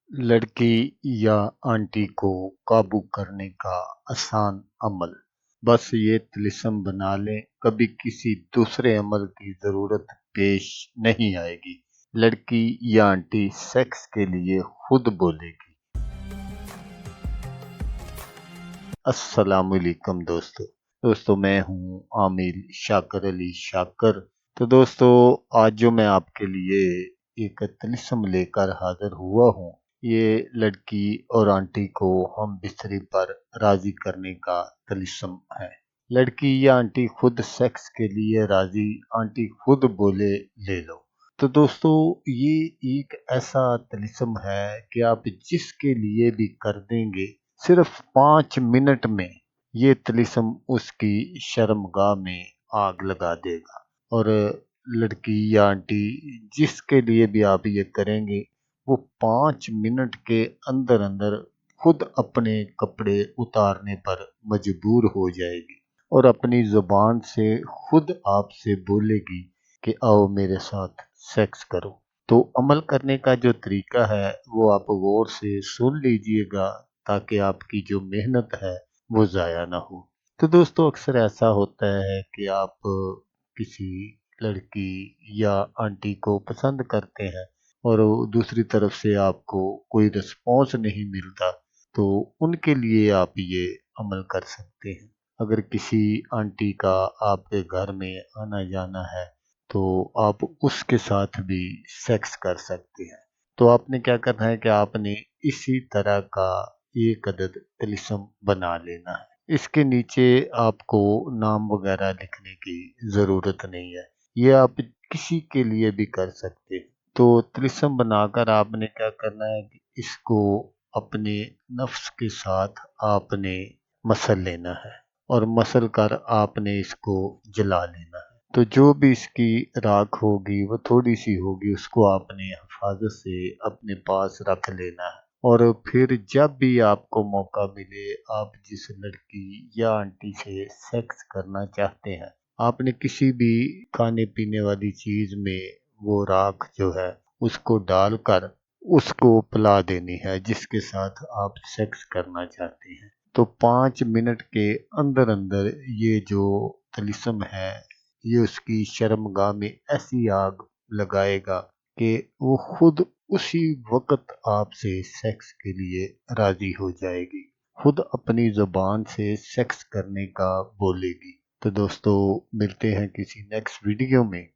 लड़की या आंटी को काबू करने का आसान अमल। बस ये तिलिस्म बना लें, कभी किसी दूसरे अमल की जरूरत पेश नहीं आएगी। लड़की या आंटी सेक्स के लिए खुद बोलेगी। अस्सलामुअलैकुम दोस्तों, मैं हूँ आमिर शाकर अली शाकर। तो दोस्तों, आज जो मैं आपके लिए एक तिलिस्म लेकर हाजिर हुआ हूँ, ये लड़की और आंटी को हम बिस्तरी पर राजी करने का तिलिस्म है। लड़की या आंटी खुद सेक्स के लिए राजी, आंटी खुद बोले ले लो। तो दोस्तों, ये एक ऐसा तिलिस्म है कि आप जिसके लिए भी कर देंगे, सिर्फ 5 मिनट में ये तिलिस्म उसकी शर्मगाह में आग लगा देगा। और लड़की या आंटी जिसके लिए भी आप ये करेंगे, वो 5 मिनट के अंदर अंदर खुद अपने कपड़े उतारने पर मजबूर हो जाएगी और अपनी जुबान से खुद आपसे बोलेगी कि आओ मेरे साथ सेक्स करो। तो अमल करने का जो तरीका है वो आप गौर से सुन लीजिएगा, ताकि आपकी जो मेहनत है वो ज़ाया ना हो। तो दोस्तों, अक्सर ऐसा होता है कि आप किसी लड़की या आंटी को पसंद करते हैं और दूसरी तरफ से आपको कोई रिस्पॉन्स नहीं मिलता, तो उनके लिए आप ये अमल कर सकते हैं। अगर किसी आंटी का आपके घर में आना जाना है, तो आप उसके साथ भी सेक्स कर सकते हैं। तो आपने क्या करना है कि आपने इसी तरह का एक अदद तिलिस्म बना लेना है। इसके नीचे आपको नाम वगैरह लिखने की ज़रूरत नहीं है, ये आप किसी के लिए भी कर सकते हैं। तो तिलिस्म बनाकर आपने क्या करना है कि इसको अपने नफ्स के साथ आपने मसल लेना है और मसल कर आपने इसको जला लेना है। तो जो भी इसकी राख होगी वो थोड़ी सी होगी, उसको आपने हिफाजत से अपने पास रख लेना है। और फिर जब भी आपको मौका मिले, आप जिस लड़की या आंटी से सेक्स करना चाहते हैं, आपने किसी भी खाने पीने वाली चीज में वो राख जो है उसको डालकर उसको पिला देनी है जिसके साथ आप सेक्स करना चाहते हैं। तो 5 मिनट के अंदर अंदर ये जो तिलिस्म है, ये उसकी शर्मगाह में ऐसी आग लगाएगा कि वो खुद उसी वक्त आपसे सेक्स के लिए राजी हो जाएगी, खुद अपनी जुबान से सेक्स करने का बोलेगी। तो दोस्तों, मिलते हैं किसी नेक्स्ट वीडियो में।